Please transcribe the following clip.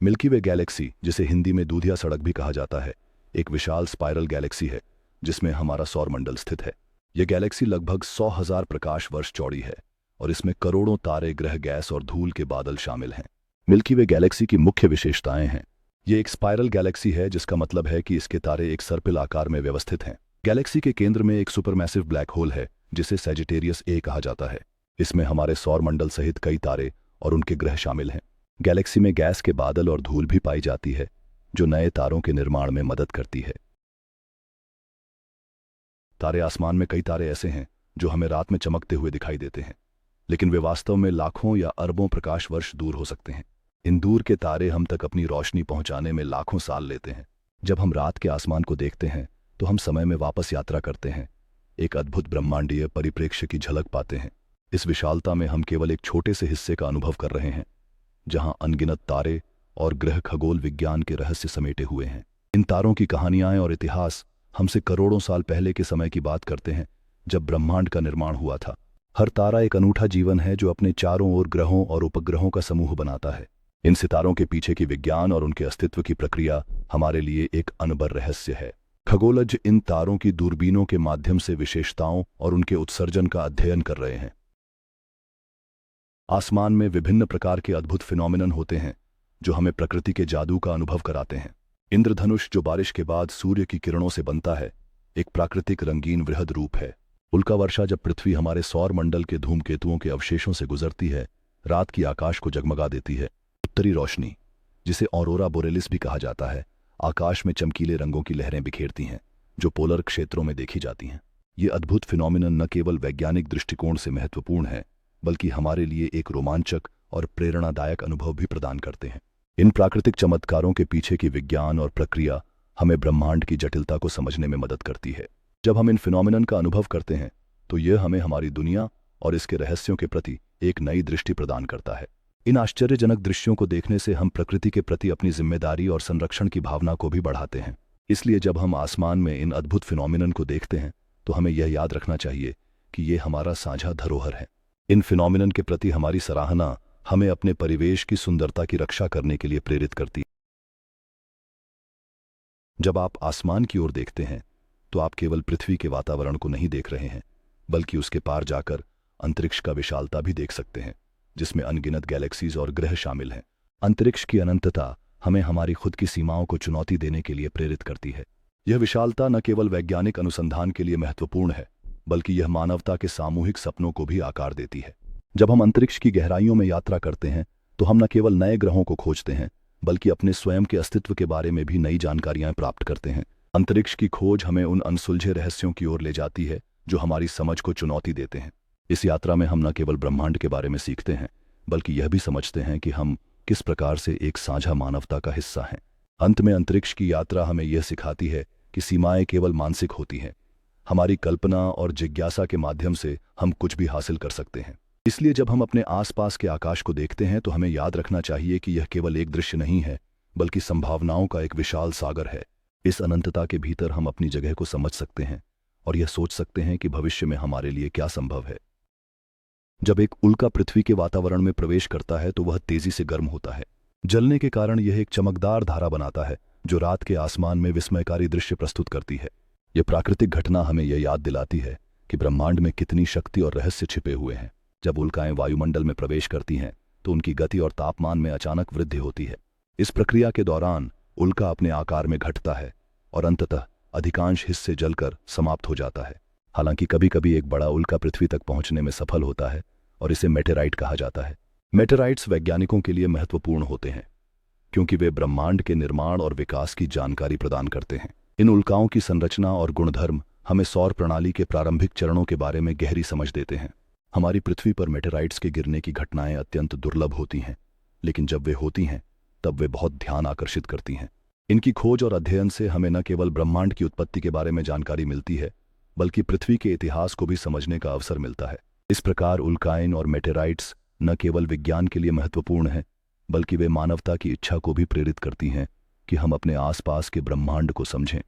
Milky वे Galaxy, जिसे हिंदी में दूधिया सड़क भी कहा जाता है, एक विशाल स्पाइरल गैलेक्सी है जिसमें हमारा सौरमंडल स्थित है। यह गैलेक्सी लगभग 100,000 प्रकाश वर्ष चौड़ी है और इसमें करोड़ों तारे, ग्रह, गैस और धूल के बादल शामिल हैं। मिल्की वे गैलेक्सी की मुख्य विशेषताएं हैं। ये एक स्पाइरल गैलेक्सी है, जिसका मतलब है कि इसके तारे एक सर्पिल आकार में व्यवस्थित हैं। गैलेक्सी के केंद्र में एक सुपरमैसिव ब्लैक होल है जिसे सैजिटेरियस ए कहा जाता है। इसमें हमारे सौरमंडल सहित कई तारे और उनके ग्रह शामिल हैं। गैलेक्सी में गैस के बादल और धूल भी पाई जाती है जो नए तारों के निर्माण में मदद करती है। तारे आसमान में कई तारे ऐसे हैं जो हमें रात में चमकते हुए दिखाई देते हैं, लेकिन वे वास्तव में लाखों या अरबों प्रकाश वर्ष दूर हो सकते हैं। इन दूर के तारे हम तक अपनी रोशनी पहुंचाने में लाखों साल लेते हैं। जब हम रात के आसमान को देखते हैं तो हम समय में वापस यात्रा करते हैं, एक अद्भुत ब्रह्मांडीय परिप्रेक्ष्य की झलक पाते हैं। इस विशालता में हम केवल एक छोटे से हिस्से का अनुभव कर रहे हैं, जहां अनगिनत तारे और ग्रह खगोल विज्ञान के रहस्य समेटे हुए हैं। इन तारों की कहानियां और इतिहास हमसे करोड़ों साल पहले के समय की बात करते हैं, जब ब्रह्मांड का निर्माण हुआ था। हर तारा एक अनूठा जीवन है जो अपने चारों ओर ग्रहों और उपग्रहों का समूह बनाता है। इन सितारों के पीछे की विज्ञान और उनके अस्तित्व की प्रक्रिया हमारे लिए एक अनबर रहस्य है। खगोलज्ञ इन तारों की दूरबीनों के माध्यम से विशेषताओं और उनके उत्सर्जन का अध्ययन कर रहे हैं। आसमान में विभिन्न प्रकार के अद्भुत फिनोमिनन होते हैं जो हमें प्रकृति के जादू का अनुभव कराते हैं। इंद्रधनुष, जो बारिश के बाद सूर्य की किरणों से बनता है, एक प्राकृतिक रंगीन वृहद रूप है। उल्का वर्षा, जब पृथ्वी हमारे सौर मंडल के धूमकेतुओं के अवशेषों से गुजरती है, रात की आकाश को जगमगा देती है। उत्तरी रोशनी, जिसे ऑरोरा बोरेलिस भी कहा जाता है, आकाश में चमकीले रंगों की लहरें बिखेरती हैं जो पोलर क्षेत्रों में देखी जाती हैं। ये अद्भुत फिनोमिनन न केवल वैज्ञानिक दृष्टिकोण से महत्वपूर्ण है, बल्कि हमारे लिए एक रोमांचक और प्रेरणादायक अनुभव भी प्रदान करते हैं। इन प्राकृतिक चमत्कारों के पीछे की विज्ञान और प्रक्रिया हमें ब्रह्मांड की जटिलता को समझने में मदद करती है। जब हम इन फिनोमिनन का अनुभव करते हैं तो यह हमें हमारी दुनिया और इसके रहस्यों के प्रति एक नई दृष्टि प्रदान करता है। इन आश्चर्यजनक दृश्यों को देखने से हम प्रकृति के प्रति अपनी जिम्मेदारी और संरक्षण की भावना को भी बढ़ाते हैं। इसलिए जब हम आसमान में इन अद्भुत फिनोमिनन को देखते हैं तो हमें यह याद रखना चाहिए कि ये हमारा साझा धरोहर है। इन फिनोमिनन के प्रति हमारी सराहना हमें अपने परिवेश की सुंदरता की रक्षा करने के लिए प्रेरित करती है। जब आप आसमान की ओर देखते हैं तो आप केवल पृथ्वी के वातावरण को नहीं देख रहे हैं, बल्कि उसके पार जाकर अंतरिक्ष का विशालता भी देख सकते हैं, जिसमें अनगिनत गैलेक्सीज और ग्रह शामिल हैं। अंतरिक्ष की अनंतता हमें हमारी खुद की सीमाओं को चुनौती देने के लिए प्रेरित करती है। यह विशालता न केवल वैज्ञानिक अनुसंधान के लिए महत्वपूर्ण है, बल्कि यह मानवता के सामूहिक सपनों को भी आकार देती है। जब हम अंतरिक्ष की गहराइयों में यात्रा करते हैं तो हम न केवल नए ग्रहों को खोजते हैं, बल्कि अपने स्वयं के अस्तित्व के बारे में भी नई जानकारियां प्राप्त करते हैं। अंतरिक्ष की खोज हमें उन अनसुलझे रहस्यों की ओर ले जाती है जो हमारी समझ को चुनौती देते हैं। इस यात्रा में हम न केवल ब्रह्मांड के बारे में सीखते हैं, बल्कि यह भी समझते हैं कि हम किस प्रकार से एक साझा मानवता का हिस्सा हैं। अंत में अंतरिक्ष की यात्रा हमें यह सिखाती है कि सीमाएं केवल मानसिक होती हैं। हमारी कल्पना और जिज्ञासा के माध्यम से हम कुछ भी हासिल कर सकते हैं। इसलिए जब हम अपने आसपास के आकाश को देखते हैं तो हमें याद रखना चाहिए कि यह केवल एक दृश्य नहीं है, बल्कि संभावनाओं का एक विशाल सागर है। इस अनंतता के भीतर हम अपनी जगह को समझ सकते हैं और यह सोच सकते हैं कि भविष्य में हमारे लिए क्या संभव है। जब एक उल्का पृथ्वी के वातावरण में प्रवेश करता है तो वह तेजी से गर्म होता है। जलने के कारण यह एक चमकदार धारा बनाता है जो रात के आसमान में विस्मयकारी दृश्य प्रस्तुत करती है। यह प्राकृतिक घटना हमें यह याद दिलाती है कि ब्रह्मांड में कितनी शक्ति और रहस्य छिपे हुए हैं। जब उल्काएं वायुमंडल में प्रवेश करती हैं तो उनकी गति और तापमान में अचानक वृद्धि होती है। इस प्रक्रिया के दौरान उल्का अपने आकार में घटता है और अंततः अधिकांश हिस्से जलकर समाप्त हो जाता है। हालांकि कभी-कभी एक बड़ा उल्का पृथ्वी तक पहुंचने में सफल होता है और इसे मेटेराइट कहा जाता है। मेटेराइट्स वैज्ञानिकों के लिए महत्वपूर्ण होते हैं क्योंकि वे ब्रह्मांड के निर्माण और विकास की जानकारी प्रदान करते हैं। इन उल्काओं की संरचना और गुणधर्म हमें सौर प्रणाली के प्रारंभिक चरणों के बारे में गहरी समझ देते हैं। हमारी पृथ्वी पर मेटेराइट्स के गिरने की घटनाएं अत्यंत दुर्लभ होती हैं, लेकिन जब वे होती हैं तब वे बहुत ध्यान आकर्षित करती हैं। इनकी खोज और अध्ययन से हमें न केवल ब्रह्मांड की उत्पत्ति के बारे में जानकारी मिलती है, बल्कि पृथ्वी के इतिहास को भी समझने का अवसर मिलता है। इस प्रकार उल्काएं और मेटेराइट्स न केवल विज्ञान के लिए महत्वपूर्ण हैं, बल्कि वे मानवता की इच्छा को भी प्रेरित करती हैं कि हम अपने आसपास के ब्रह्मांड को समझें।